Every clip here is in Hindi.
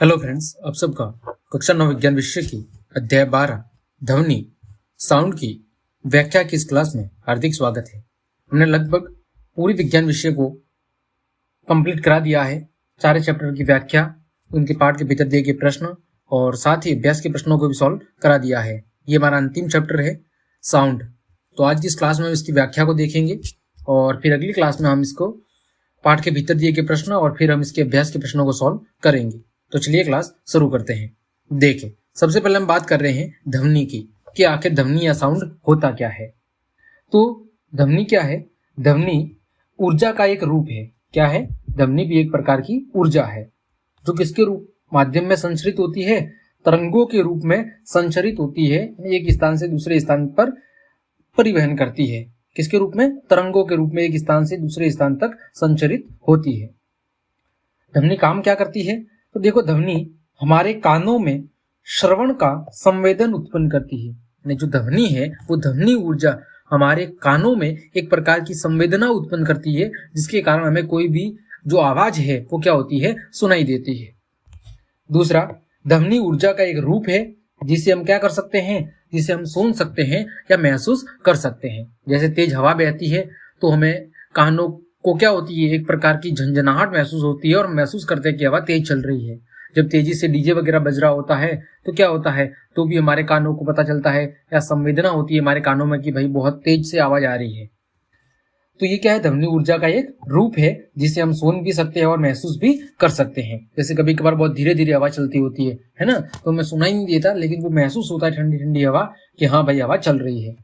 हेलो फ्रेंड्स, आप सबका कक्षा 9 विज्ञान विषय की अध्याय 12 ध्वनि साउंड की व्याख्या की इस क्लास में हार्दिक स्वागत है। हमने लगभग पूरी विज्ञान विषय को कंप्लीट करा दिया है। सारे चैप्टर की व्याख्या, उनके पाठ के भीतर दिए गए प्रश्न और साथ ही अभ्यास के प्रश्नों को भी सॉल्व करा दिया है। ये हमारा अंतिम चैप्टर है साउंड। तो आज की इस क्लास में इसकी व्याख्या को देखेंगे और फिर अगली क्लास में हम इसको पाठ के भीतर दिए गए प्रश्न और फिर हम इसके अभ्यास के प्रश्नों को सॉल्व करेंगे। तो चलिए क्लास शुरू करते हैं। देखें, सबसे पहले हम बात कर रहे हैं ध्वनि की कि आखिर ध्वनि या साउंड होता क्या है। तो ध्वनि क्या है? ध्वनि ऊर्जा का एक रूप है। क्या है? ध्वनि भी एक प्रकार की ऊर्जा है जो किसके रूप माध्यम में संचरित होती है? तरंगों के रूप में संचरित होती है, एक स्थान से दूसरे स्थान पर परिवहन करती है। किसके रूप में? तरंगों के रूप में एक स्थान से दूसरे स्थान तक संचरित होती है। ध्वनि काम क्या करती है? तो देखो, ध्वनि हमारे कानों में श्रवण का संवेदन उत्पन्न करती है। यानी जो ध्वनि है वो ध्वनि ऊर्जा हमारे कानों में एक प्रकार की संवेदना उत्पन्न करती है, जिसके कारण हमें कोई भी जो आवाज है वो क्या होती है? सुनाई देती है। दूसरा, ध्वनि ऊर्जा का एक रूप है जिसे हम क्या कर सकते हैं? जिसे हम सुन सकते हैं या महसूस कर सकते हैं। जैसे तेज हवा बहती है तो हमें कानों को क्या होती है? एक प्रकार की झंझनाहट महसूस होती है और महसूस करते हैं कि हवा तेज चल रही है। जब तेजी से डीजे वगैरह बज रहा होता है तो क्या होता है? तो भी हमारे कानों को पता चलता है या संवेदना होती है हमारे कानों में कि भाई बहुत तेज से आवाज आ रही है। तो ये क्या है? ध्वनि ऊर्जा का एक रूप है जिसे हम सुन भी सकते हैं और महसूस भी कर सकते हैं। जैसे कभी कभार बहुत धीरे धीरे हवा चलती होती है ना, तो हमें सुनाई नहीं देता लेकिन वो महसूस होता है ठंडी ठंडी हवा कि हाँ भाई हवा चल रही है।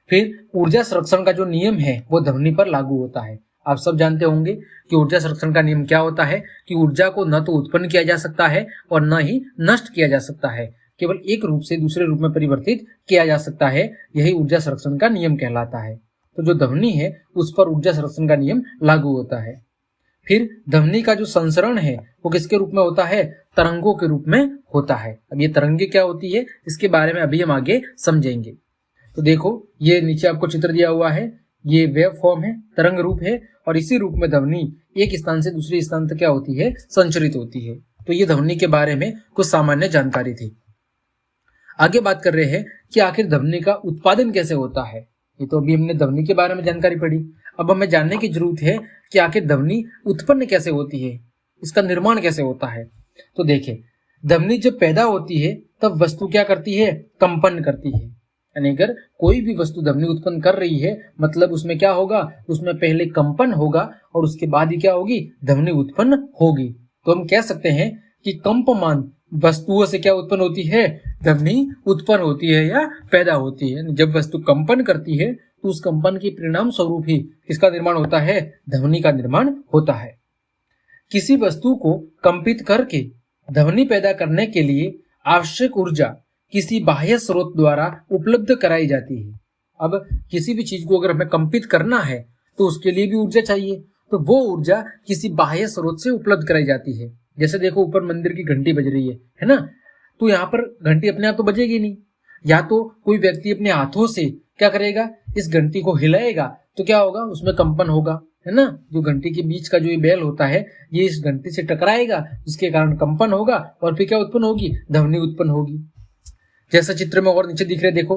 फिर ऊर्जा संरक्षण का जो नियम है वो ध्वनि पर लागू होता है। आप सब जानते होंगे कि ऊर्जा संरक्षण का नियम क्या होता है कि ऊर्जा को न तो उत्पन्न किया जा सकता है और न ही नष्ट किया जा सकता है, केवल एक रूप से दूसरे रूप में परिवर्तित किया जा सकता है। यही ऊर्जा संरक्षण का नियम कहलाता है। तो जो ध्वनि है उस पर ऊर्जा संरक्षण का नियम लागू होता है। फिर ध्वनि का जो संसरण है वो किसके रूप में होता है? तरंगों के रूप में होता है। अब ये तरंगे क्या होती है इसके बारे में अभी हम आगे समझेंगे। तो देखो, ये नीचे आपको चित्र दिया हुआ है, ये वेव फॉर्म है, तरंग रूप है और इसी रूप में ध्वनि एक स्थान से दूसरे स्थान तक क्या होती है? संचरित होती है। तो ये ध्वनि के बारे में कुछ सामान्य जानकारी थी। आगे बात कर रहे हैं कि आखिर ध्वनि का उत्पादन कैसे होता है। ये तो अभी हमने ध्वनि के बारे में जानकारी पढ़ी। अब हमें जानने की जरूरत है कि आखिर ध्वनि उत्पन्न कैसे होती है, इसका निर्माण कैसे होता है। तो देखिए, ध्वनि जब पैदा होती है तब वस्तु क्या करती है? कंपन करती है। यानी अगर कोई भी वस्तु ध्वनि उत्पन्न कर रही है मतलब उसमें क्या होगा? उसमें पहले कंपन होगा और उसके बाद ही क्या होगी? ध्वनि उत्पन्न होगी। तो हम कह सकते हैं कि कंपमान वस्तुओं से क्या उत्पन्न होती है? ध्वनि उत्पन्न होती है या पैदा होती है। जब वस्तु कंपन करती है तो उस कंपन के परिणाम स्वरूप ही किसका निर्माण होता है? ध्वनि का निर्माण होता है। किसी वस्तु को कंपित करके ध्वनि पैदा करने के लिए आवश्यक ऊर्जा किसी बाह्य स्रोत द्वारा उपलब्ध कराई जाती है। अब किसी भी चीज को अगर हमें कंपित करना है तो उसके लिए भी ऊर्जा चाहिए, तो वो ऊर्जा किसी बाह्य स्रोत से उपलब्ध कराई जाती है। जैसे देखो, ऊपर मंदिर की घंटी बज रही है ना, तो यहाँ पर घंटी अपने आप तो बजेगी नहीं, या तो कोई व्यक्ति अपने हाथों से क्या करेगा? इस घंटी को हिलाएगा तो क्या होगा? उसमें कंपन होगा, है ना। जो घंटी के बीच का जो ये बेल होता है ये इस घंटी से टकराएगा, जिसके कारण कंपन होगा और फिर क्या उत्पन्न होगी? ध्वनि उत्पन्न होगी। जैसा चित्र में और नीचे दिख रहे, देखो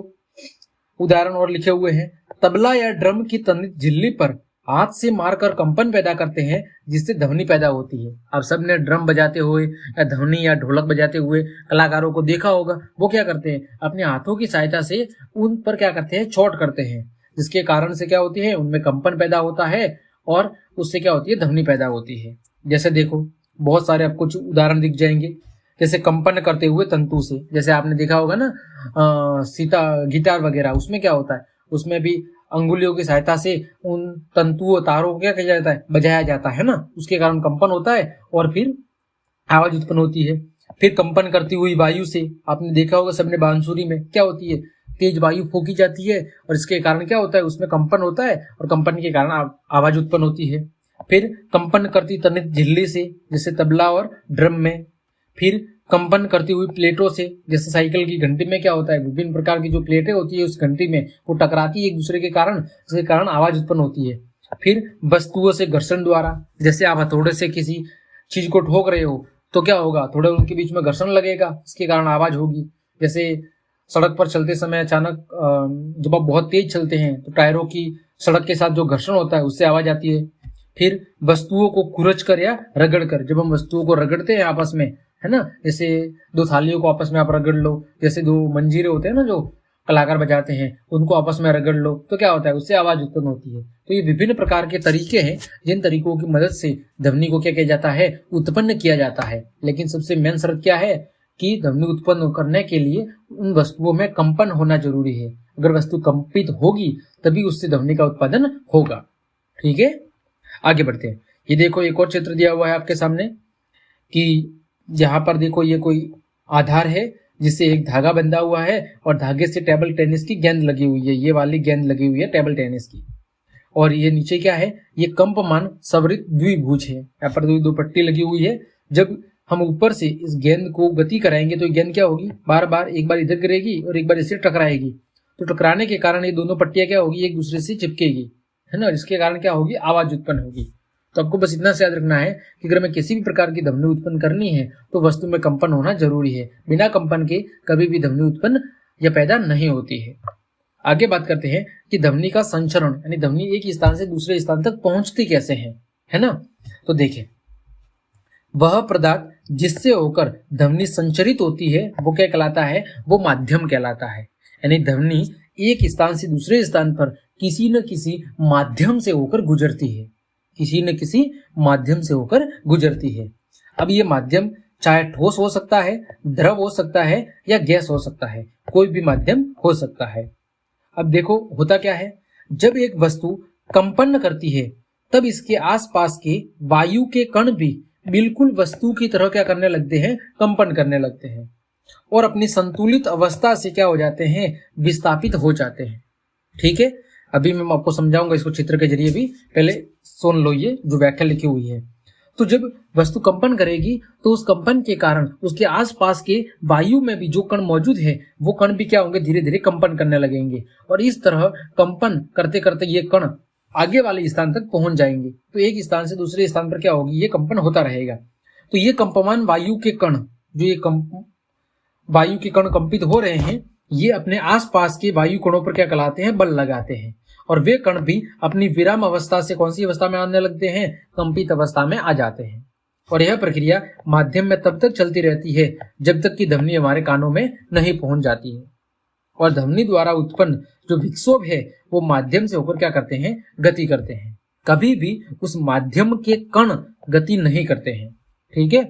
उदाहरण और लिखे हुए हैं। तबला या ड्रम की तनित झिल्ली पर हाथ से मारकर कंपन पैदा करते हैं जिससे ध्वनि पैदा होती है। आप सबने ड्रम बजाते हुए या ध्वनि या ढोलक बजाते हुए कलाकारों को देखा होगा। वो क्या करते हैं? अपने हाथों की सहायता से उन पर क्या करते हैं? चोट करते हैं, जिसके कारण से क्या होती है? उनमें कंपन पैदा होता है और उससे क्या होती है? ध्वनि पैदा होती है। जैसे देखो, बहुत सारे आपको उदाहरण दिख जाएंगे। जैसे कंपन करते हुए तंतु से, जैसे आपने देखा होगा ना सीता गिटार वगैरह, उसमें क्या होता है? उसमें भी अंगुलियों की सहायता से उन तंतुओं तारों को क्या किया जाता है? बजाया जाता है ना, उसके कारण कंपन होता है और फिर आवाज उत्पन्न होती है। फिर कंपन करती हुई वायु से, आपने देखा होगा सबने, बांसुरी में क्या होती है? तेज वायु फूकी जाती है और इसके कारण क्या होता है? उसमें कंपन होता है और कंपन के कारण आवाज उत्पन्न होती है। फिर कंपन करती तनित झिल्ली से, जैसे तबला और ड्रम में। फिर कंपन करती हुई प्लेटों से, जैसे साइकिल की घंटी में क्या होता है? विभिन्न प्रकार की जो प्लेटें होती है उस घंटी में वो टकराती है एक दूसरे के कारण, जिसके कारण आवाज उत्पन्न होती है। फिर वस्तुओं से घर्षण द्वारा, जैसे आप हथौड़े से किसी चीज को ठोक रहे हो तो क्या होगा, थोड़े उनके बीच में घर्षण लगेगा, इसके कारण आवाज होगी। जैसे सड़क पर चलते समय अचानक जब आप बहुत तेज चलते हैं तो टायरों की सड़क के साथ जो घर्षण होता है उससे आवाज आती है। फिर वस्तुओं को खुरच कर या रगड़ कर, जब हम वस्तुओं को रगड़ते हैं आपस में, है ना, जैसे दो थालियों को आपस में आप रगड़ लो, जैसे दो मंजीरे होते हैं ना जो कलाकार बजाते हैं, उनको आपस में रगड़ लो, तो क्या होता है, उससे आवाज उत्पन्न होती है। तो ये विभिन्न प्रकार के तरीके हैं जिन तरीकों की मदद से ध्वनि को क्या किया जाता है, उत्पन्न किया जाता है। लेकिन सबसे मेन शर्त क्या है कि ध्वनि उत्पन्न करने के लिए उन वस्तुओं में कंपन होना जरूरी है। अगर वस्तु कंपित होगी तभी उससे ध्वनि का उत्पादन होगा। ठीक है, आगे बढ़ते हैं। ये देखो एक और चित्र दिया हुआ है आपके सामने कि यहाँ पर देखो ये कोई आधार है जिससे एक धागा बंधा हुआ है और धागे से टेबल टेनिस की गेंद लगी हुई है। ये वाली गेंद लगी हुई है टेबल टेनिस की। और ये नीचे क्या है, ये कंपमान सवरित द्विभुज है। यहाँ पर दो पट्टी लगी हुई है। जब हम ऊपर से इस गेंद को गति कराएंगे तो गेंद क्या होगी, बार बार एक बार इधर गिरेगी और एक बार इससे टकराएगी। तो टकराने के कारण ये दोनों पट्टियां क्या होगी, एक दूसरे से चिपकेगी, है ना, जिसके कारण क्या होगी, आवाज उत्पन्न होगी। तो आपको बस इतना से याद रखना है कि अगर हमें किसी भी प्रकार की ध्वनि उत्पन्न करनी है तो वस्तु में कंपन होना जरूरी है। बिना कंपन के कभी भी ध्वनि उत्पन्न या पैदा नहीं होती है। आगे बात करते हैं कि ध्वनि का संचरण, यानी ध्वनि एक स्थान से दूसरे स्थान तक पहुंचती कैसे है ना। तो देखें, वह पदार्थ जिससे होकर ध्वनि संचरित होती है वो क्या कहलाता है, वो माध्यम कहलाता है। यानी ध्वनि एक स्थान से दूसरे स्थान पर किसी न किसी माध्यम से होकर गुजरती है, किसी न किसी माध्यम से होकर गुजरती है। अब ये माध्यम चाहे ठोस हो सकता है, द्रव हो सकता है या गैस हो सकता है, कोई भी माध्यम हो सकता है। अब देखो होता क्या है, जब एक वस्तु कंपन करती है तब इसके आसपास के वायु के कण भी बिल्कुल वस्तु की तरह क्या करने लगते हैं, कंपन करने लगते हैं और अपनी संतुलित अवस्था से क्या हो जाते हैं, विस्थापित हो जाते हैं। ठीक है, अभी मैं आपको समझाऊंगा इसको चित्र के जरिए भी, पहले सुन लो ये जो व्याख्या लिखी हुई है। तो जब वस्तु कंपन करेगी तो उस कंपन के कारण उसके आसपास के वायु में भी जो कण मौजूद है वो कण भी क्या होंगे, धीरे धीरे कंपन करने लगेंगे और इस तरह कंपन करते करते ये कण आगे वाले स्थान तक पहुंच जाएंगे। तो एक स्थान से दूसरे स्थान पर क्या होगी, ये कंपन होता रहेगा। तो ये कंपमान वायु के कण, जो ये वायु के कण कंपित हो रहे हैं, ये अपने आसपास के वायु कणों पर क्या कहलाते हैं, बल लगाते हैं और वे कण भी अपनी विराम अवस्था से कौन सी अवस्था में आने लगते हैं, कंपित अवस्था में आ जाते हैं। और यह प्रक्रिया माध्यम में तब तक चलती रहती है जब तक कि ध्वनि हमारे कानों में नहीं पहुंच जाती है। और ध्वनि द्वारा उत्पन्न जो विक्षोभ है वो माध्यम से होकर क्या करते हैं, गति करते हैं। कभी भी उस माध्यम के कण गति नहीं करते हैं। ठीक है,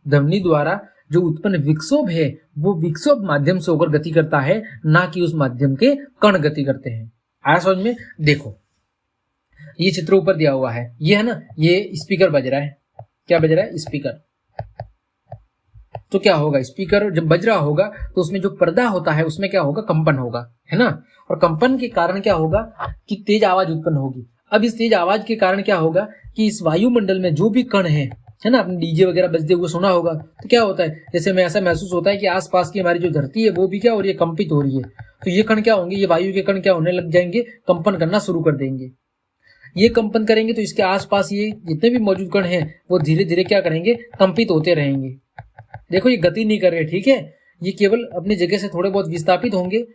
ध्वनि द्वारा जो उत्पन्न विक्षोभ है वो विक्षोभ माध्यम से होकर गति करता है, ना कि उस माध्यम के कण गति करते हैं। आया समझ में। देखो ये चित्र ऊपर दिया हुआ है, ये है ना, ये स्पीकर बज रहा है। क्या बज रहा है, स्पीकर। तो क्या होगा, स्पीकर जब बज रहा होगा तो उसमें जो पर्दा होता है उसमें क्या होगा, कंपन होगा, है ना। और कंपन के कारण क्या होगा कि तेज आवाज उत्पन्न होगी। अब इस तेज आवाज के कारण क्या होगा कि इस वायुमंडल में जो भी कण है ना, आपने डीजे वगैरह बजते हुए सुना होगा, तो क्या होता है, जैसे में ऐसा महसूस होता है कि आसपास की हमारी जो धरती है वो भी क्या हो रही है, कंपित हो रही है। तो ये कण क्या होंगे, ये वायु के कण क्या होने लग जाएंगे, कंपन करना शुरू कर देंगे। ये कंपन करेंगे तो इसके आसपास ये जितने भी मौजूद कण हैं वो धीरे धीरे क्या करेंगे, कंपित होते रहेंगे। देखो ये गति नहीं कर रहे, ठीक है, ये केवल अपनी जगह से थोड़े बहुत विस्थापित होंगे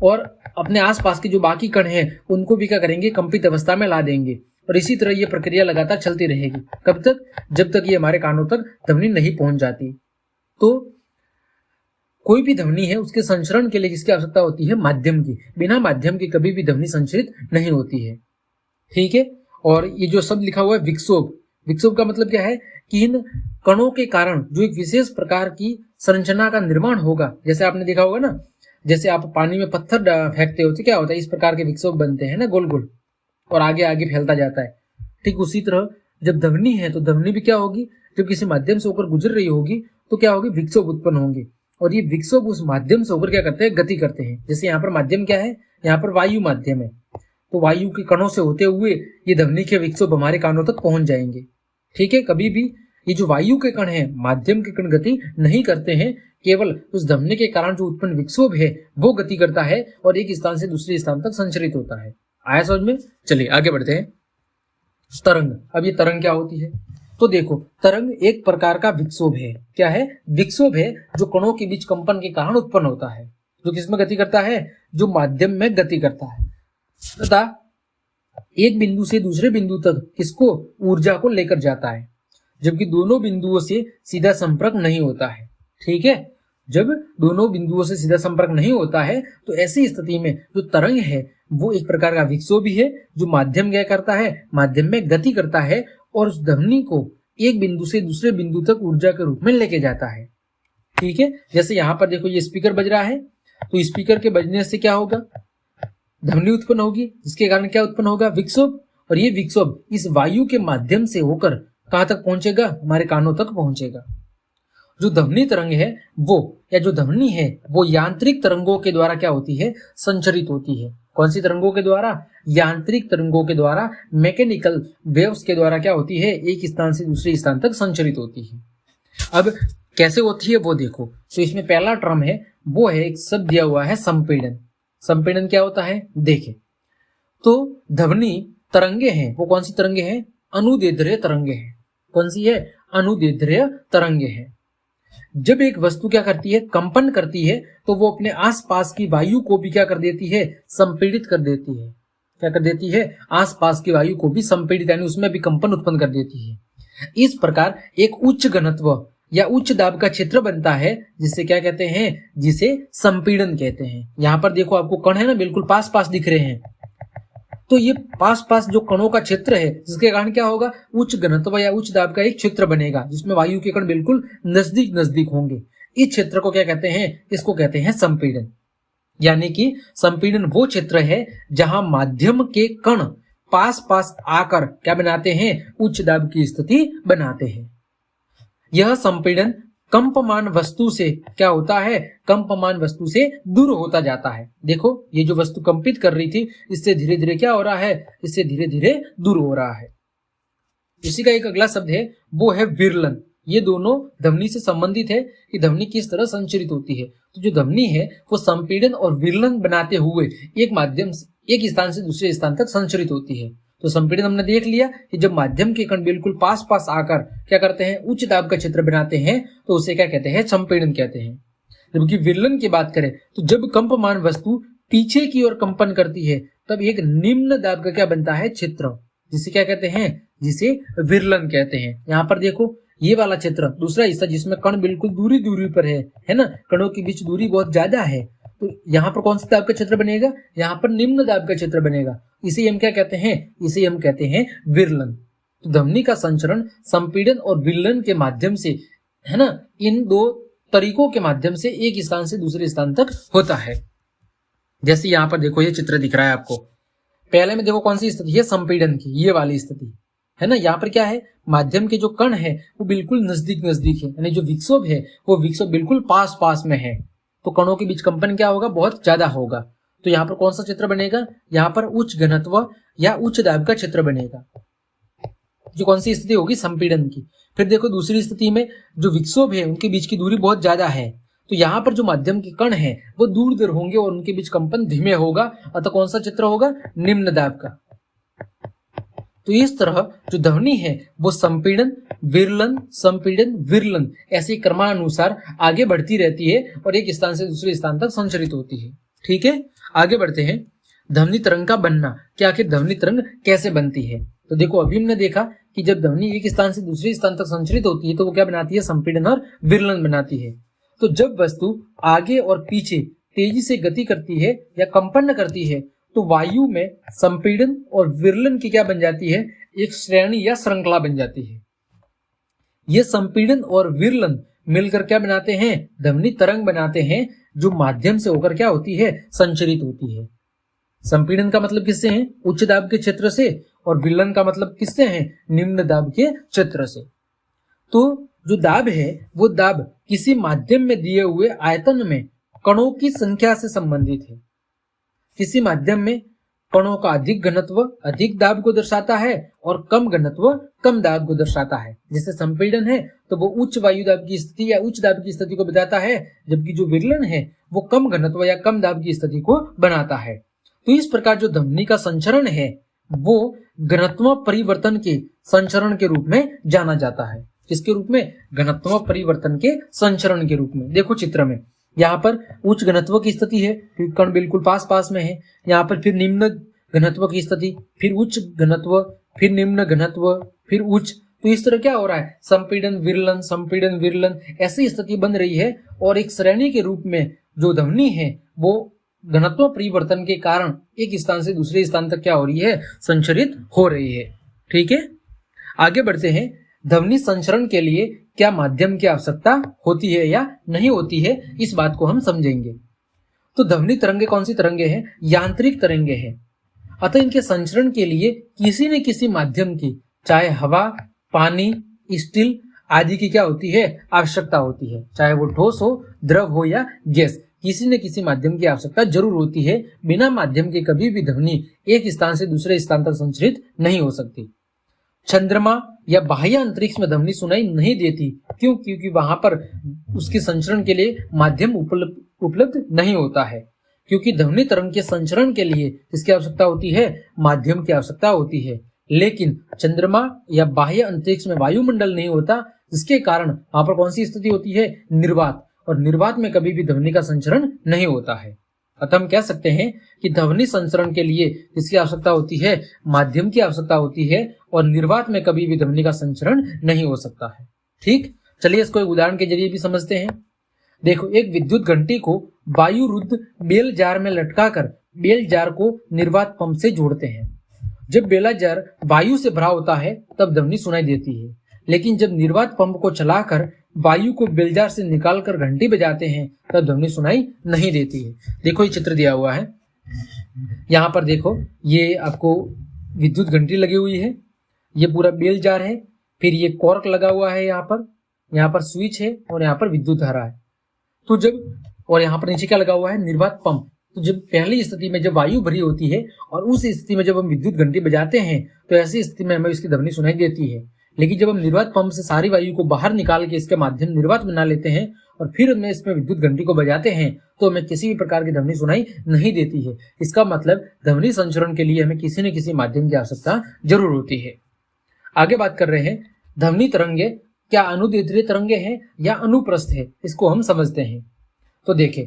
और अपने आसपास के जो बाकी कण हैं उनको भी क्या करेंगे, कंपित अवस्था में ला देंगे। और इसी तरह ये प्रक्रिया लगातार चलती रहेगी। कब तक, जब तक ये हमारे कानों तक ध्वनि नहीं पहुंच जाती। तो कोई भी ध्वनि है उसके संचरण के लिए किसकी आवश्यकता होती है, माध्यम की। बिना माध्यम के कभी भी ध्वनि संचरित नहीं होती है। ठीक है, और ये जो शब्द लिखा हुआ है विक्षोभ, विक्षोभ का मतलब क्या है कि इन कणों के कारण जो एक विशेष प्रकार की संरचना का निर्माण होगा। जैसे आपने देखा होगा ना, जैसे आप पानी में पत्थर फेंकते हो तो क्या होता है, इस प्रकार के विक्षोभ बनते हैं ना, गोल गोल, और आगे आगे फैलता जाता है। ठीक उसी तरह जब ध्वनि है तो ध्वनि भी क्या होगी, जब किसी माध्यम से होकर गुजर रही होगी तो क्या होगी, विक्षोभ उत्पन्न होंगे। और ये विक्षोभ उस माध्यम से होकर क्या करते हैं, गति करते हैं। जैसे यहाँ पर माध्यम क्या है, यहाँ पर वायु माध्यम है, तो वायु के कणों से होते हुए ये ध्वनि के विक्षोभ हमारे कानों तक पहुंच जाएंगे। ठीक है, कभी भी ये जो वायु के कण हैं, माध्यम के कण गति नहीं करते हैं, केवल उस ध्वनि के कारण जो उत्पन्न विक्षोभ है वो गति करता है और एक स्थान से दूसरे स्थान तक संचरित होता है। आया समझ में। चलिए आगे बढ़ते हैं। तरंग। अब ये तरंग क्या होती है, तो देखो तरंग एक प्रकार का विक्षोभ है। क्या है? विक्षोभ है, जो कणों के बीच कंपन के कारण उत्पन्न होता है, जो किसमें गति करता है? जो माध्यम में गति करता है तथा एक बिंदु से दूसरे बिंदु तक किसको? ऊर्जा को लेकर जाता है, जबकि दोनों बिंदुओं से सीधा संपर्क नहीं होता है। ठीक है, जब दोनों बिंदुओं से सीधा संपर्क नहीं होता है तो ऐसी स्थिति में जो तरंग है वो एक प्रकार का विक्षोभ भी है, जो माध्यम क्या करता है? माध्यम में गति करता है और उस ध्वनि को एक बिंदु से दूसरे बिंदु तक ऊर्जा के रूप में लेके जाता है। ठीक है, जैसे यहाँ पर देखो ये स्पीकर बज रहा है, तो स्पीकर के बजने से क्या होगा? ध्वनि उत्पन्न होगी, जिसके कारण क्या उत्पन्न होगा? विक्षोभ। और ये विक्षोभ इस वायु के माध्यम से होकर कहाँ तक पहुंचेगा? हमारे कानों तक पहुंचेगा। जो ध्वनि तरंग है वो, या जो ध्वनि है वो यांत्रिक तरंगों के द्वारा क्या होती है? संचरित होती है। कौन सी तरंगों के द्वारा? यांत्रिक तरंगों के द्वारा, मैकेनिकल वेव्स के द्वारा क्या होती है? एक स्थान से दूसरे स्थान तक संचरित होती है। अब कैसे होती है वो देखो। तो इसमें पहला टर्म है वो है, एक शब्द दिया हुआ है संपीड़न। संपीड़न क्या होता है? देखें तो ध्वनि तरंगे हैं, वो कौन सी तरंगे हैं? अनुदैर्ध्य तरंगे हैं। कौन सी है? अनुदैर्ध्य तरंगे हैं। जब एक वस्तु क्या करती है? कंपन करती है, तो वो अपने आसपास की वायु को भी क्या कर देती है? संपीड़ित कर देती है। क्या कर देती है? आसपास की वायु को भी संपीड़ित, यानी उसमें भी कंपन उत्पन्न कर देती है। इस प्रकार एक उच्च घनत्व या उच्च दाब का क्षेत्र बनता है, जिसे क्या कहते हैं? जिसे संपीड़न कहते हैं। यहाँ पर देखो आपको कण है ना, बिल्कुल पास पास दिख रहे हैं, तो ये पास पास जो कणों का क्षेत्र है, जिसके कारण क्या होगा? उच्च घनत्व या उच्च दाब का एक क्षेत्र बनेगा, जिसमें वायु के कण बिल्कुल नजदीक नजदीक होंगे। इस क्षेत्र को क्या कहते हैं? इसको कहते हैं संपीड़न। यानी कि संपीड़न वो क्षेत्र है जहां माध्यम के कण पास पास आकर क्या बनाते हैं? उच्च दाब की स्थिति बनाते हैं। यह संपीड़न कंपमान वस्तु से क्या होता है? कंपमान वस्तु से दूर होता जाता है। देखो ये जो वस्तु कंपित कर रही थी, इससे धीरे धीरे क्या हो रहा है? इससे धीरे धीरे दूर हो रहा है। इसी का एक अगला शब्द है वो है विरलन। ये दोनों ध्वनि से संबंधित है कि ध्वनि किस तरह संचरित होती है। तो जो ध्वनि है वो संपीड़न और विरलन बनाते हुए एक माध्यम से, एक स्थान से दूसरे स्थान तक संचरित होती है। तो संपीड़न हमने देख लिया कि जब माध्यम के कण बिल्कुल पास पास आकर क्या करते हैं? उच्च दाब का क्षेत्र बनाते हैं, तो उसे क्या कहते हैं? संपीड़न कहते हैं। जबकि विरलन की बात करें तो जब कंपमान वस्तु पीछे की ओर कंपन करती है, तब एक निम्न दाब का क्या बनता है? क्षेत्र, जिसे क्या कहते हैं? जिसे विरलन कहते हैं। यहाँ पर देखो ये वाला क्षेत्र, दूसरा हिस्सा जिसमें कण बिल्कुल दूरी दूरी पर है ना, कणों के बीच दूरी बहुत ज्यादा है, तो यहाँ पर कौन सा दाब का क्षेत्र बनेगा? यहाँ पर निम्न दाब का क्षेत्र बनेगा। इसे हम क्या कहते हैं? इसे हम कहते हैं विरलन। तो ध्वनि का संचरण संपीड़न और विरलन के माध्यम से, है ना, इन दो तरीकों के माध्यम से एक स्थान से दूसरे स्थान तक होता है। जैसे यहाँ पर देखो ये चित्र दिख रहा है आपको। पहले में देखो कौन सी स्थिति है? संपीड़न की, ये वाली स्थिति है ना। यहाँ पर क्या है? माध्यम के जो कण है वो बिल्कुल नजदीक नजदीक है, यानी जो विक्षोभ है वो विक्षोभ बिल्कुल पास पास में है, तो कणों के बीच कंपन क्या होगा? बहुत ज्यादा होगा। तो यहाँ पर कौन सा क्षेत्र बनेगा? यहाँ पर उच्च घनत्व या उच्च दाब का क्षेत्र बनेगा, जो कौन सी स्थिति होगी? संपीड़न की। फिर देखो दूसरी स्थिति में जो विक्षोभ है उनके बीच की दूरी बहुत ज्यादा है, तो यहाँ पर जो माध्यम के कण है वो दूर दूर होंगे और उनके बीच कंपन धीमे होगा, अतः कौन सा क्षेत्र होगा? निम्न दाब का। तो इस तरह जो ध्वनि है वो संपीड़न विरलन संपीड़न विरलन ऐसे क्रमानुसार आगे बढ़ती रहती है और एक स्थान से दूसरे स्थान तक संचरित होती है। ठीक है, आगे बढ़ते हैं। ध्वनि तरंग का बनना, कि आखिर ध्वनि तरंग कैसे बनती है। तो देखो अभी हमने देखा कि जब ध्वनि एक स्थान से दूसरे स्थान तक संचरित होती है तो वो क्या बनाती है? संपीड़न और विरलन बनाती है। तो जब वस्तु आगे और पीछे तेजी से गति करती है या कंपन करती है, तो वायु में संपीड़न और विरलन की क्या बन जाती है? एक श्रेणी या श्रृंखला बन जाती है। ये संपीड़न और विरलन मिलकर क्या बनाते हैं? ध्वनि तरंग बनाते हैं, जो माध्यम से होकर क्या होती है? संचरित होती है। संपीड़न का मतलब किससे है? उच्च दाब के क्षेत्र से, और विरलन का मतलब किससे है? निम्न दाब के क्षेत्र से। तो जो दाब है वो दाब किसी माध्यम में दिए हुए आयतन में कणों की संख्या से संबंधित है। किसी माध्यम में कणों का अधिक घनत्व अधिक दाब को दर्शाता है और कम घनत्व कम दाब को दर्शाता है। जैसे संपीड़न है तो वो उच्च वायु दाब की स्थिति या उच्च दाब की स्थिति को बताता है, जबकि जो विरलन है वो कम घनत्व या कम दाब की स्थिति को बनाता है। तो इस प्रकार जो ध्वनि का संचरण है वो घनत्व परिवर्तन के संचरण के रूप में जाना जाता है। किसके रूप में? घनत्व परिवर्तन के संचरण के रूप में। देखो चित्र में यहाँ पर उच्च घनत्व की स्थिति है, क्योंकि कण बिल्कुल पास पास में है। यहाँ पर फिर निम्न घनत्व की स्थिति, फिर उच्च घनत्व, फिर निम्न घनत्व, फिर उच्च। तो इस तरह क्या हो रहा है? संपीड़न विरलन, संपीड़न विरलन, ऐसी स्थिति बन रही है। और एक श्रेणी के रूप में जो ध्वनि है वो घनत्व परिवर्तन के कारण एक स्थान से दूसरे स्थान तक क्या हो रही है? संचरित हो रही है। ठीक है, आगे बढ़ते हैं। ध्वनि संचरण के लिए क्या माध्यम की आवश्यकता होती है या नहीं होती है, इस बात को हम समझेंगे। तो ध्वनि तरंगे कौन सी तरंगे हैं? यांत्रिक तरंगे हैं। अतः इनके संचरण के लिए किसी न किसी माध्यम की, चाहे हवा, पानी, स्टील आदि की क्या होती है? आवश्यकता होती है। चाहे वो ठोस हो, द्रव हो या गैस, किसी न किसी माध्यम की आवश्यकता जरूर होती है। बिना माध्यम के कभी भी ध्वनि एक स्थान से दूसरे स्थान तक संचरित नहीं हो सकती। चंद्रमा या बाह्य अंतरिक्ष में ध्वनि सुनाई नहीं देती। क्यों? क्योंकि वहां पर उसके संचरण के लिए माध्यम उपलब्ध नहीं होता है। क्योंकि ध्वनि तरंग के संचरण के लिए इसकी आवश्यकता होती है? माध्यम की आवश्यकता होती है। लेकिन चंद्रमा या बाह्य अंतरिक्ष में वायुमंडल नहीं होता, जिसके कारण वहां पर कौन सी स्थिति होती है? निर्वात। और निर्वात में कभी भी ध्वनि का संचरण नहीं होता है। अतः हम कह सकते हैं कि ध्वनि संचरण के लिए इसकी आवश्यकता होती है? माध्यम की आवश्यकता होती है। और निर्वात में कभी भी ध्वनि का संचरण नहीं हो सकता है। ठीक, चलिए इसको एक उदाहरण के जरिए भी समझते हैं। देखो, एक विद्युत घंटी को वायुरुद्ध बेल जार में लटकाकर बेल जार को निर्वात पंप से जोड़ते हैं। जब बेला जार वायु से भरा होता है तब ध्वनि सुनाई देती है। लेकिन जब निर्वात पंप को चलाकर वायु को बेलजार से निकालकर घंटी बजाते हैं तब ध्वनि सुनाई नहीं देती है। देखो ये चित्र दिया हुआ है, यहाँ पर देखो, ये आपको विद्युत घंटी लगी हुई है, ये पूरा बेल जार है, फिर ये कॉर्क लगा हुआ है, यहाँ पर स्विच है और यहाँ पर विद्युत धारा है। तो जब, और यहाँ पर नीचे क्या लगा हुआ है? निर्वात पंप। तो जब पहली स्थिति में जब वायु भरी होती है और उस स्थिति में जब हम विद्युत घंटी बजाते हैं तो ऐसी स्थिति में हमें इसकी ध्वनि सुनाई देती है। लेकिन जब हम निर्वात पंप से सारी वायु को बाहर निकाल के इसके माध्यम निर्वात बना लेते हैं और फिर हमें इसमें विद्युत घंटी को बजाते हैं तो हमें किसी भी प्रकार की ध्वनि सुनाई नहीं देती है। इसका मतलब ध्वनि संचरण के लिए हमें किसी न किसी माध्यम की आवश्यकता जरूर होती है। आगे बात कर रहे हैं, ध्वनि तरंगे क्या अनुदैर्ध्य तरंगे हैं या अनुप्रस्थ है, इसको हम समझते हैं। तो देखें,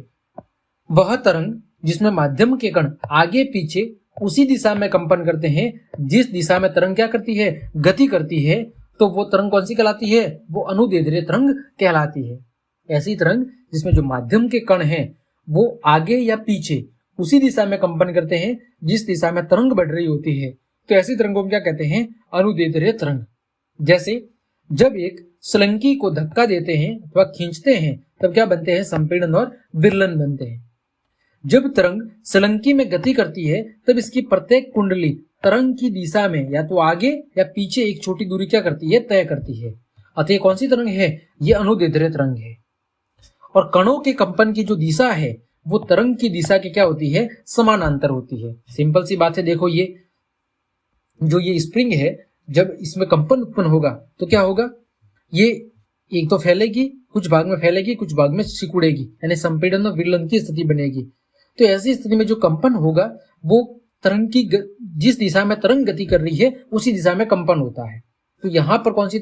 वह तरंग जिसमें माध्यम के कण आगे पीछे उसी दिशा में कंपन करते हैं जिस दिशा में तरंग क्या करती है? गति करती है, तो वो तरंग कौन सी कहलाती है? वो अनुदैर्ध्य तरंग कहलाती है। ऐसी तरंग जिसमें जो माध्यम के कण हैं वो आगे या पीछे उसी दिशा में कंपन करते हैं जिस दिशा में तरंग बढ़ रही होती है, तो ऐसी तरंगों को क्या कहते हैं? अनुदैर्ध्य तरंग। जैसे जब एक सलंकी को धक्का देते हैं अथवा खींचते हैं तब क्या बनते हैं? संपीड़न और विरलन बनते हैं। जब तरंग सलंकी में गति करती है तब इसकी प्रत्येक कुंडली तरंग की दिशा में या तो आगे या पीछे एक छोटी दूरी क्या करती है? तय करती है। अतः कौन सी तरंग है? ये अनुदैर्ध्य तरंग है। और कणों के कंपन की जो दिशा है वो तरंग की दिशा की क्या होती है? समानांतर होती है। सिंपल सी बात है। देखो, ये जो ये स्प्रिंग है, जब इसमें कंपन उत्पन्न होगा तो क्या होगा? ये एक तो फैलेगी, कुछ भाग में फैलेगी, कुछ भाग में सिकुड़ेगी, यानी संपीड़न और विरलन की स्थिति बनेगी। तो ऐसी स्थिति में जो कंपन होगा वो तरंग की जिस दिशा में तरंग गति कर रही है उसी दिशा में कंपन होता है। तो यहाँ पर कौन सी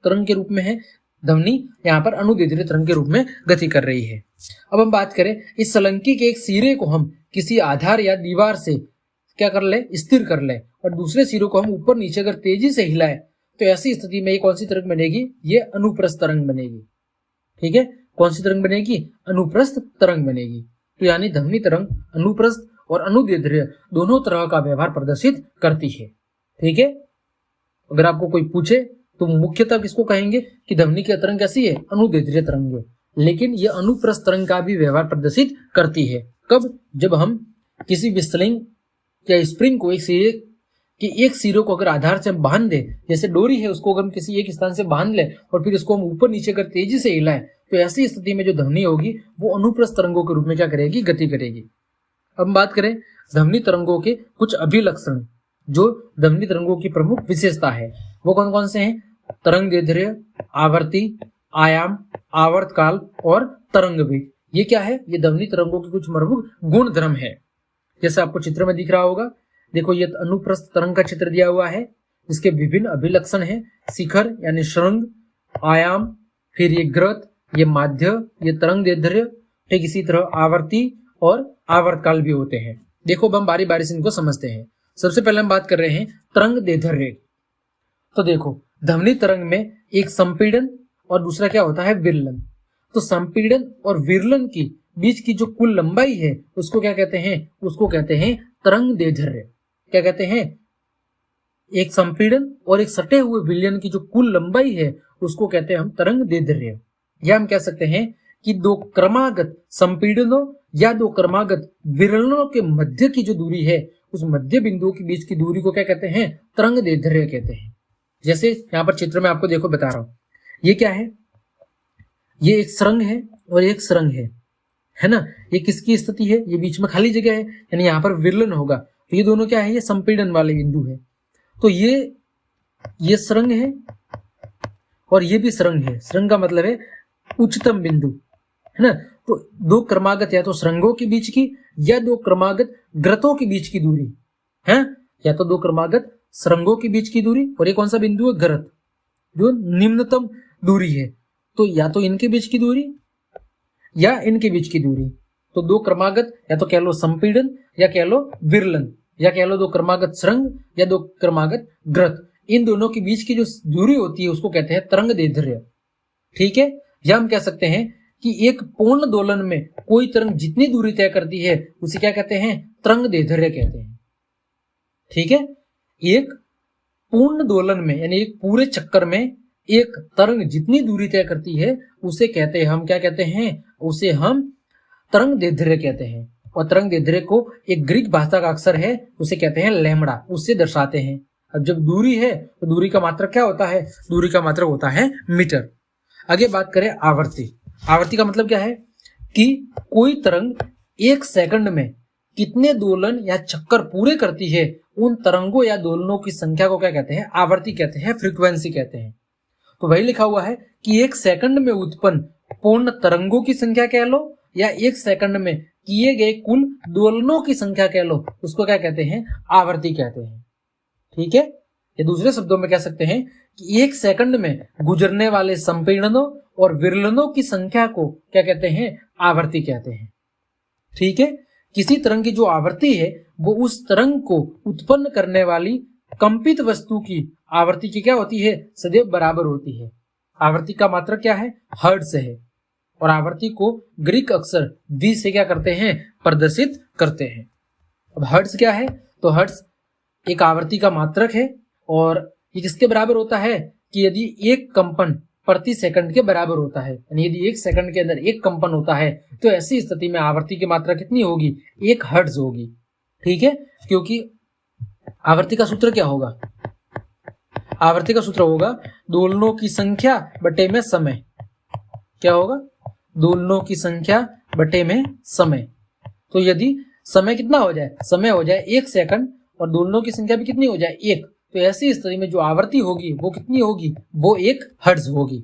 तरंग के रूप में है? ध्वनि यहाँ पर अनुदैर्ध्य तरंग के रूप में गति कर रही है। अब हम बात करें, इस सलंकी के एक सिरे को हम किसी आधार या दीवार से क्या कर ले? स्थिर कर ले, और दूसरे सिरे को हम ऊपर नीचे अगर तेजी से हिलाए तो ऐसी स्थिति में ये कौन सी तरंग बनेगी? ये अनुप्रस्थ तरंग बनेगी। ठीक है, कौन सी तरंग बनेगी? अनुप्रस्थ तरंग बनेगी। तो यानी ध्वनि तरंग अनुप्रस्थ और अनुदैर्ध्य दोनों तरह का व्यवहार प्रदर्शित करती है। ठीक है, अगर आपको कोई पूछे तो मुख्यतः किसको कहेंगे कि ध्वनि की तरंग कैसी है? अनुदैर्ध्य तरंग है। लेकिन यह अनुप्रस्थ तरंग का भी व्यवहार प्रदर्शित करती है। कब? जब हम किसी भी स्लिंग या स्प्रिंग को एक सिरे को अगर आधार से हम बांध दे, जैसे डोरी है उसको अगर हम किसी एक स्थान से बांध ले और फिर उसको हम ऊपर नीचे कर तेजी से हिलाएं, तो ऐसी स्थिति में जो ध्वनि होगी वो अनुप्रस्थ तरंगों के रूप में क्या करेगी? गति करेगी। अब हम बात करें ध्वनि तरंगों के कुछ अभिलक्षण, जो ध्वनि तरंगों की प्रमुख विशेषता है, वो कौन कौन से हैं? तरंग दैर्ध्य, आवर्ती, आयाम, आवर्तकाल और तरंग वेग। ये क्या है? ये ध्वनि तरंगों के कुछ प्रमुख गुण धर्म है। जैसे आपको चित्र में दिख रहा होगा, देखो ये अनुप्रस्थ तरंग का चित्र दिया हुआ है, इसके विभिन्न अभिलक्षण हैं, शिखर यानी श्रृंग, आयाम, फिर ये ग्रत, ये माध्य, ये तरंग दैर्ध्य, ठीक इसी तरह आवर्ती और आवर्तकाल भी होते हैं। देखो अब हम बारी बारी से इनको समझते हैं। सबसे पहले हम बात कर रहे हैं तरंग दैर्ध्य। तो देखो ध्वनि तरंग में एक संपीड़न और दूसरा क्या होता है, विरलन। तो संपीड़न और विरलन की बीच की जो कुल लंबाई है उसको क्या कहते हैं, उसको कहते हैं तरंग दैर्ध्य। क्या कहते हैं, एक संपीड़न और एक सटे हुए विलयन की जो कुल लंबाई है उसको कहते हैं हम तरंग दैर्ध्य। या हम कह सकते हैं कि दो क्रमागत संपीड़नों या दो क्रमागत विरलनों के मध्य की जो दूरी है उस मध्य बिंदुओं के बीच की दूरी को क्या कहते हैं, तरंग दैर्ध्य कहते हैं। जैसे यहाँ पर चित्र में आपको देखो बता रहा हूं, ये क्या है, ये एक सुरंग है और एक सुरंग है ना। ये किसकी स्थिति है, ये बीच में खाली जगह है यानी यहाँ पर विरलन होगा। तो ये दोनों क्या है, ये संपीड़न वाले बिंदु है। तो ये सुरंग है और ये भी सुरंग है। सुरंग का मतलब है उच्चतम बिंदु, है ना। तो दो क्रमागत या तो सुरंगों के बीच की या दो क्रमागत ग्रतों के बीच की दूरी है, या तो दो क्रमागत सुरंगों के बीच की दूरी और ये कौन सा बिंदु है, ग्रत, जो निम्नतम दूरी है। तो या तो इनके बीच की दूरी या इनके बीच की दूरी। तो दो क्रमागत या तो कह लो संपीड़न या कह लो विरलन या कह लो दो क्रमागत सुरंग या दो क्रमागत ग्रत, इन दोनों के बीच की जो दूरी होती है उसको कहते हैं तरंग दैर्ध्य। ठीक है। या हम कह सकते हैं कि एक पूर्ण दोलन में कोई तरंग जितनी दूरी तय करती है उसे क्या कहते हैं, तरंग दैर्ध्य कहते हैं। ठीक है। एक पूर्ण दोलन में यानी एक पूरे चक्कर में एक तरंग जितनी दूरी तय करती है उसे कहते हैं हम क्या कहते हैं, उसे हम तरंग दैर्ध्य कहते हैं। और तरंग दैर्ध्य को एक ग्रीक भाषा का अक्षर है उसे कहते हैं लैम्बडा, उससे दर्शाते हैं। अब जब दूरी है तो दूरी का मात्रक क्या होता है, दूरी का मात्रक होता है मीटर। आगे बात करें आवर्ती। आवर्ती का मतलब क्या है कि कोई तरंग एक सेकंड में कितने दोलन या चक्कर पूरे करती है, उन तरंगों या दोलनों की संख्या को क्या कहते हैं, आवर्ती कहते हैं, फ्रीक्वेंसी कहते हैं। तो वही लिखा हुआ है कि एक सेकंड में उत्पन्न पूर्ण तरंगों की संख्या कह लो या एक सेकंड में किए गए कुल दोलनों की संख्या कह लो, उसको क्या कहते हैं, आवर्ती कहते हैं। ठीक है। या दूसरे शब्दों में कह सकते हैं कि एक सेकंड में गुजरने वाले संपीड़नों और विरलनों की संख्या को क्या कहते हैं, आवर्ती कहते हैं। ठीक है। किसी तरंग की जो आवर्ती है वो उस तरंग को उत्पन्न करने वाली कंपित वस्तु की आवर्ती की क्या होती है, सदैव बराबर होती है। आवर्ती का मात्रक क्या है, हर्ट्ज है। और आवर्ती को ग्रीक अक्षर V से क्या करते हैं, प्रदर्शित करते हैं। अब हर्ट्ज क्या है, तो हर्ट्ज एक आवर्ती का मात्रक है और ये किसके बराबर होता है कि यदि एक कंपन प्रति सेकंड के बराबर होता है, यानी यदि एक सेकंड के अंदर एक कंपन होता है तो ऐसी स्थिति में आवर्ती की मात्रा कितनी होगी, 1 हर्ट्ज होगी। ठीक है। क्योंकि आवर्ती का सूत्र क्या होगा, आवर्ती का सूत्र होगा दोलनों की संख्या बटे में समय। क्या होगा, दोलनों की संख्या बटे में समय। तो यदि समय कितना हो जाए, समय हो जाए 1 सेकंड और दोलनों की संख्या भी कितनी हो जाए, 1, तो ऐसी स्थिति में जो आवर्ती होगी वो कितनी होगी, वो 1 हर्ट्ज होगी।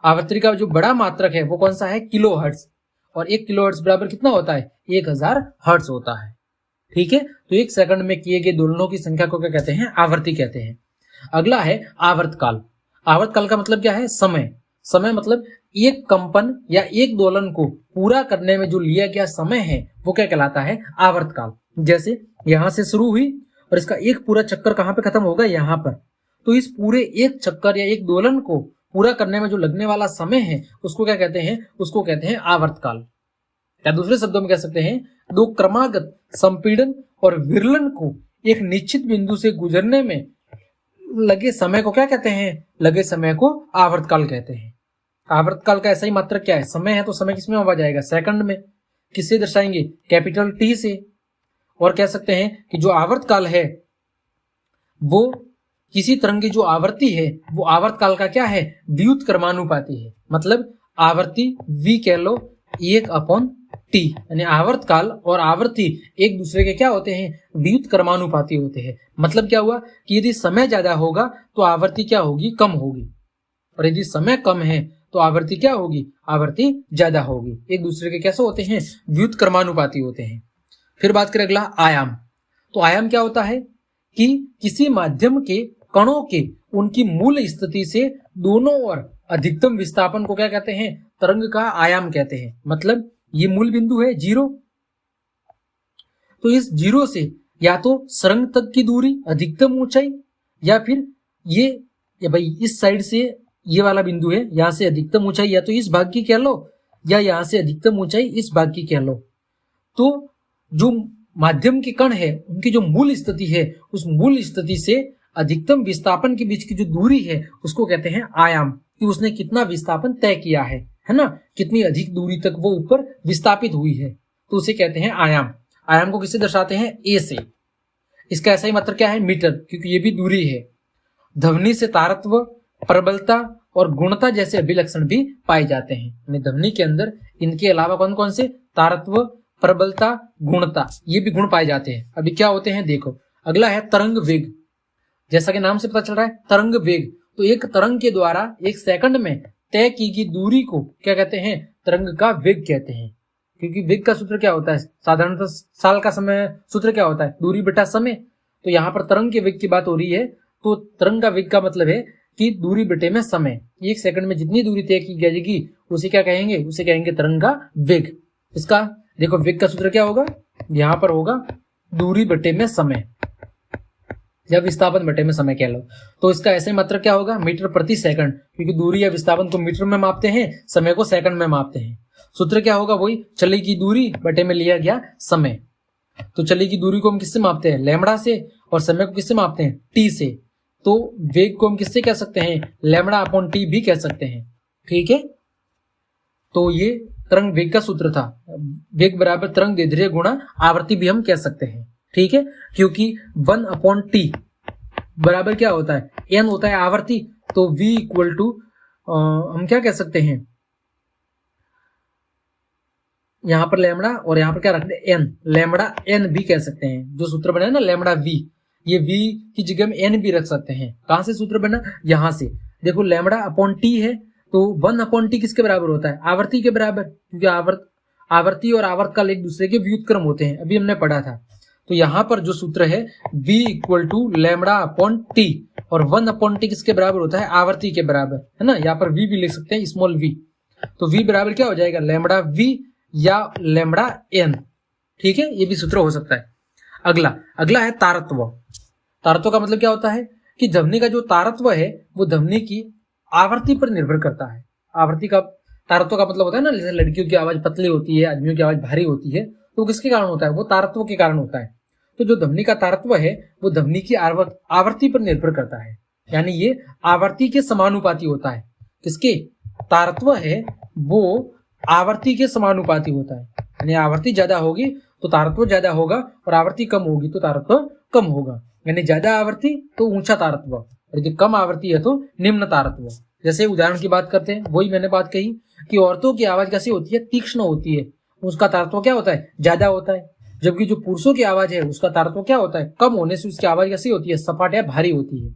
आवर्ती का जो बड़ा मात्रक है वो कौन सा है, किलो हर्ट्ज। और 1 किलो हर्ट्ज बराबर कितना होता है, 1000 हर्ट्ज होता है। ठीक है। तो 1 सेकंड में किए गए दोलनों की संख्या को क्या कहते हैं, आवर्ती कहते हैं। अगला है आवर्तकाल। आवर्तकाल का मतलब क्या है, समय। समय मतलब एक कंपन या एक दोलन को पूरा करने में जो लिया गया समय है वो क्या कहलाता है, आवर्तकाल। जैसे यहां से शुरू हुई और इसका एक पूरा चक्कर कहां पे खत्म होगा, यहां पर। तो इस पूरे एक चक्कर या एक दोलन को पूरा करने में जो लगने वाला समय है उसको क्या कहते हैं, उसको कहते हैं आवर्तकाल। या दूसरे शब्दों में कह सकते हैं दो क्रमागत संपीड़न और विरलन को एक निश्चित बिंदु से गुजरने में लगे समय को क्या कहते हैं, लगे समय को आवर्तकाल कहते हैं। आवर्तकाल का ऐसा ही मात्रक क्या है, समय है तो समय किसमें होगा जाएगा, सेकंड में। किससे दर्शाएंगे, कैपिटल T से। और कह सकते हैं कि जो आवर्तकाल है वो किसी तरंग की जो आवर्ती है वो आवर्तकाल का क्या है, व्युत्क्रमानुपाती है। मतलब आवर्ती V कह लो 1/T, यानी आवर्तकाल और आवर्ती एक दूसरे के क्या होते हैं, व्युत्क्रमानुपाती होते हैं। मतलब क्या हुआ कि यदि समय ज्यादा होगा तो आवर्ती क्या होगी, कम होगी, और यदि समय कम है तो आवर्ती क्या होगी, आवर्ती ज्यादा होगी। एक दूसरे के कैसे होते हैं, व्युत्क्रमानुपाती होते हैं। फिर बात करें अगला आयाम। तो आयाम क्या होता है कि किसी माध्यम के कणों के उनकी मूल स्थिति से दोनों ओर अधिकतम विस्थापन को क्या कहते हैं? तरंग का आयाम कहते हैं। मतलब ये मूल बिंदु है 0, तो इस 0 से या तो सरंग तक की दूरी अधिकतम ऊंचाई, या फिर ये भाई इस साइड से ये वाला बिंदु है, यहां से अधिकतम ऊंचाई या तो इस भाग की कह लो या यहां से अधिकतम ऊंचाई इस भाग की कह लो। तो जो माध्यम के कण है उनकी जो मूल स्थिति है, उस मूल स्थिति से अधिकतम विस्थापन के बीच की जो दूरी है उसको कहते हैं आयाम, कि उसने कितना विस्थापन तय किया है ना, कितनी अधिक दूरी तक वो ऊपर विस्थापित हुई है, तो उसे कहते हैं आयाम। आयाम को किससे दर्शाते हैं? ए से। इसका ऐसा ही मतलब क्या है? मीटर, क्योंकि ये भी दूरी है। ध्वनि से तारत्व, प्रबलता और गुणता जैसे अभिलक्षण भी पाए जाते हैं। ध्वनि के अंदर इनके अलावा कौन कौन से? तारत्व, प्रबलता, गुणता, ये भी गुण पाए जाते हैं। अभी क्या होते हैं देखो। अगला है तरंग वेग। जैसा कि नाम से पता चल रहा है तरंग वेग, तो एक तरंग के द्वारा 1 सेकंड में तय की गई दूरी को क्या कहते हैं? तरंग का वेग कहते हैं। क्योंकि वेग का सूत्र क्या होता है? साधारणतः साल का समय सूत्र क्या होता है? दूरी बटा समय। तो यहाँ पर तरंग के वेग की बात हो रही है, तो तरंग का वेग का मतलब है कि दूरी बटे में समय। 1 सेकंड में जितनी दूरी तय की जाएगी उसे क्या कहेंगे? उसे कहेंगे तरंग का वेग। इसका देखो वेग का सूत्र क्या होगा? यहाँ पर होगा दूरी बटे में समय, या विस्थापन बटे में समय कह लो। तो इसका ऐसे मात्रक क्या होगा? मीटर प्रति सेकंड, क्योंकि दूरी या विस्थापन को मीटर में मापते हैं, समय को सेकंड में मापते हैं। सूत्र क्या होगा? वही चली की दूरी बटे में लिया गया समय। तो चली की दूरी को हम किससे मापते हैं? लैम्बडा से। और समय को किससे मापते हैं? टी से। तो वेग को हम किससे कह सकते हैं? लैम्बडा अपॉन टी भी कह सकते हैं। ठीक है, तो ये तरंग वेग का सूत्र था। वेग बराबर तरंग दैर्ध्य गुणा आवृत्ति भी हम कह सकते हैं। ठीक है, क्योंकि 1 अपॉन टी बराबर क्या होता है? एन होता है आवृत्ति। तो v इक्वल टू हम क्या कह सकते हैं? यहां पर लैम्बडा और यहां पर क्या रखते हैं? एन, लैम्बडा एन भी कह सकते हैं। जो सूत्र बना है ना लैम्बडा वी, ये v की जगह में एन भी रख सकते हैं। कहां से सूत्र बना? यहां से। देखो लैम्बडा अपॉन टी है, तो 1 अपॉन टी किसके बराबर होता है? आवर्ती के बराबर, क्योंकि आवर्ती और आवर्तकाल एक दूसरे के व्युत्क्रम होते हैं, अभी हमने पढ़ा था। तो यहां पर जो सूत्र है v equal to lambda upon T, और 1 अपॉन टी किसके बराबर होता है? आवर्ती के बराबर, है ना। यहाँ पर v भी लिख सकते हैं, स्मॉल v। तो v बराबर क्या हो जाएगा? लैम्बडा v या लैम्बडा n। ठीक है, ये भी सूत्र हो सकता है। अगला है तारत्व। तारत्व का मतलब क्या होता है? कि ध्वनि का जो तारत्व है वो ध्वनि की आवृत्ति पर निर्भर करता है। आवृत्ति का तारत्व का मतलब होता है ना, जैसे लड़कियों की आवाज पतली होती है, आदमियों की आवाज भारी होती है, तो किसके कारण होता है? वो तारत्व के कारण होता है। तो जो ध्वनि का तारत्व है वो ध्वनि की आवृत्ति पर निर्भर करता है, यानी ये आवृत्ति के समानुपाती होता है। किसके? तारत्व है वो आवृत्ति के समानुपाती होता है, यानी आवृत्ति ज्यादा होगी तो तारत्व ज्यादा होगा, और आवृत्ति कम होगी तो तारत्व कम होगा। यानी ज्यादा आवृत्ति तो ऊंचा तारत्व, और यदि कम आवृत्ति है तो निम्न तारत्व। जैसे उदाहरण की बात करते हैं, वही मैंने बात कही कि औरतों की आवाज कैसी होती है? तीक्ष्ण होती है, उसका तारत्व क्या होता है? ज्यादा होता है। जबकि जो पुरुषों की आवाज है उसका तारत्व क्या होता है? कम होने से उसकी आवाज कैसी होती है? सपाट या भारी होती है।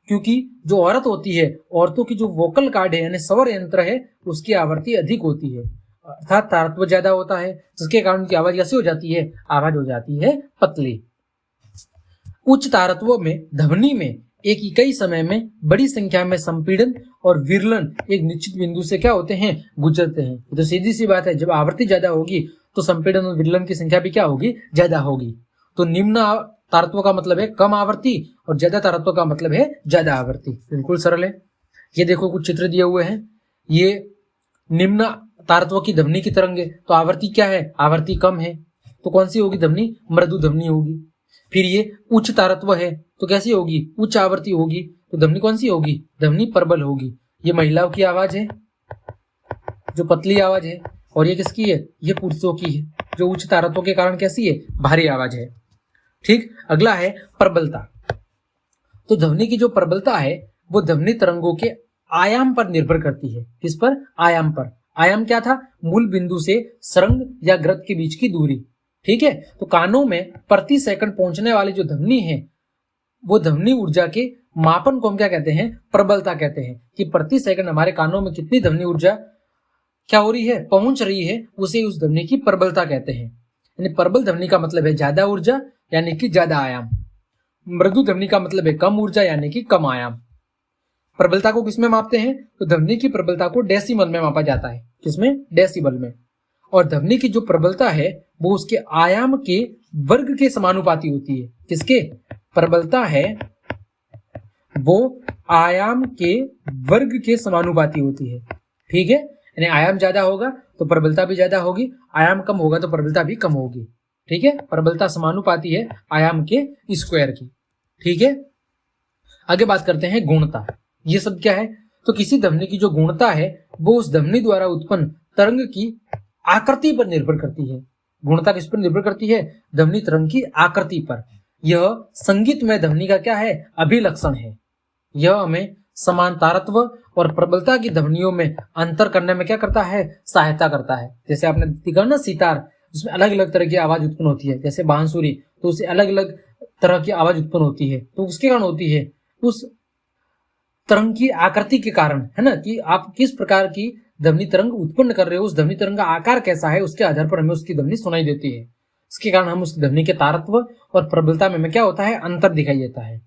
क्योंकि जो औरत होती है, औरतों की जो वोकल कार्ड है यानी स्वर यंत्र है, उसकी आवृत्ति अधिक होती है, अर्थात तारत्व ज्यादा होता है, जिसके कारण उनकी आवाज कैसी हो जाती है? आवाज हो जाती है पतली। उच्च तारत्व में ध्वनि में एक इकाई समय में बड़ी संख्या में संपीड़न और विरलन एक निश्चित बिंदु से क्या होते हैं? गुजरते हैं। तो सीधी सी बात है, जब आवृत्ति ज्यादा होगी तो संपीड़न और विरलन की संख्या भी क्या होगी? ज्यादा होगी। तो निम्न तारत्व का मतलब है कम आवृत्ति, और ज्यादा तारत्व का मतलब है ज्यादा आवृत्ति। बिल्कुल सरल है। ये देखो कुछ चित्र दिए हुए हैं। ये निम्न तारत्व की ध्वनि की तरंग है, तो आवृत्ति क्या है? आवृत्ति कम है, तो कौन सी होगी ध्वनि? मृदु ध्वनि होगी। फिर ये उच्च तारत्व है, तो कैसी होगी? उच्च आवृत्ति होगी, तो ध्वनि कौन सी होगी? ध्वनि प्रबल होगी। ये महिलाओं की आवाज है जो पतली आवाज है, और ये किसकी है? ये पुरुषों की है जो उच्च तारत्व के कारण कैसी है? भारी आवाज है। ठीक, अगला है प्रबलता। तो ध्वनि की जो प्रबलता है वो ध्वनि तरंगों के आयाम पर निर्भर करती है। किस पर? आयाम पर। आयाम क्या था? मूल बिंदु से सरंग या ग्रत के बीच की दूरी। ठीक है, तो कानों में प्रति सेकंड पहुंचने वाली जो ध्वनि है वो ध्वनि ऊर्जा के मापन को हम क्या कहते हैं? प्रबलता कहते हैं। कि प्रति सेकंड हमारे कानों में कितनी ध्वनि ऊर्जा क्या हो रही है? पहुंच रही है, उसे उस ध्वनि की प्रबलता कहते हैं। यानी प्रबल ध्वनि का मतलब है ज्यादा ऊर्जा, यानी कि ज्यादा आयाम। मृदु ध्वनि का मतलब है कम ऊर्जा यानी कि कम आयाम। प्रबलता को किसमें मापते हैं? तो ध्वनि की प्रबलता को डेसिबल में मापा जाता है। किसमें? डेसिबल में। और ध्वनि की जो प्रबलता है वो उसके आयाम के वर्ग के समानुपाती होती है। किसके? प्रबलता है वो आयाम के वर्ग के समानुपाती होती है। ठीक है, यानी आयाम ज्यादा होगा तो प्रबलता भी ज्यादा होगी, आयाम कम होगा तो प्रबलता भी कम होगी। ठीक है, प्रबलता समानुपाती है आयाम के स्क्वायर की। ठीक है, आगे बात करते हैं गुणता। ये सब क्या है? तो किसी ध्वनि की जो गुणता है वो उस ध्वनि द्वारा उत्पन्न तरंग की आकृति पर निर्भर करती है। गुणता किस पर निर्भर करती है? ध्वनि तरंग की आकृति पर। यह संगीतमय ध्वनि का क्या है? अभिलक्षण है। यह हमें समांतरत्व और प्रबलता की ध्वनियों में अंतर करने में क्या करता है? सहायता करता है। जैसे आपने देखा ना सितार, उसमें अलग अलग तरह की आवाज उत्पन्न होती है। जैसे बांसुरी, तो उससे अलग अलग तरह की आवाज उत्पन्न होती है। तो उसके कारण होती है उस तरंग की आकृति के कारण, है ना, कि आप किस प्रकार की ध्वनि तरंग उत्पन्न कर रहे हो, उस ध्वनि तरंग का आकार कैसा है, उसके आधार पर हमें उसकी ध्वनि सुनाई देती है। इसके कारण हम उस ध्वनि के तारत्व और प्रबलता में क्या होता है? अंतर दिखाई देता है।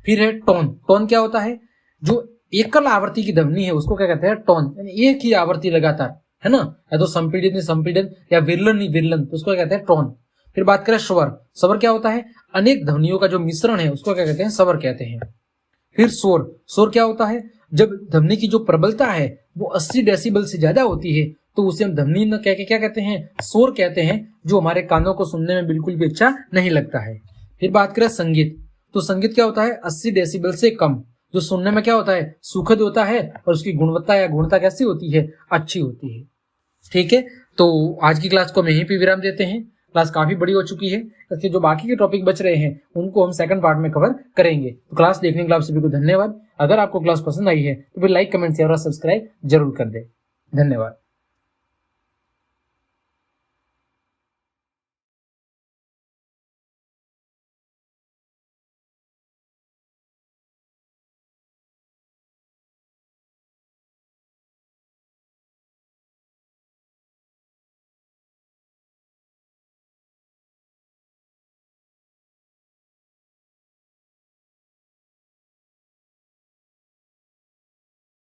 फिर है टोन। टोन क्या होता है? जो एकल आवृत्ति की ध्वनि है उसको क्या कहते हैं? टोन। यानी एक ही आवृत्ति लगातार, है ना, या तो संपीड़ित या विरलन तो उसको क्या कहते हैं? टोन। फिर बात करें स्वर। स्वर क्या होता है? अनेक ध्वनियों का जो मिश्रण है उसको क्या कहते हैं? स्वर कहते हैं। फिर शोर। शोर क्या होता है? जब ध्वनि की जो प्रबलता है वो 80 डेसिबल से ज्यादा होती है तो उसे हम ध्वनि न कह के क्या कहते हैं? शोर कहते हैं, जो हमारे कानों को सुनने में बिल्कुल भी अच्छा नहीं लगता है। फिर बात करें संगीत। तो संगीत क्या होता है? 80 डेसिबल से कम, जो सुनने में क्या होता है? सुखद होता है और उसकी गुणवत्ता या गुणता कैसी होती है? अच्छी होती है। ठीक है, तो आज की क्लास को हम यहीं पे विराम देते हैं। क्लास काफी बड़ी हो चुकी है, इसके जो बाकी के टॉपिक बच रहे हैं उनको हम सेकंड पार्ट में कवर करेंगे। तो क्लास देखने के लिए आप सभी को धन्यवाद। अगर आपको क्लास पसंद आई है तो फिर लाइक, कमेंट, शेयर और सब्सक्राइब जरूर कर दे। धन्यवाद।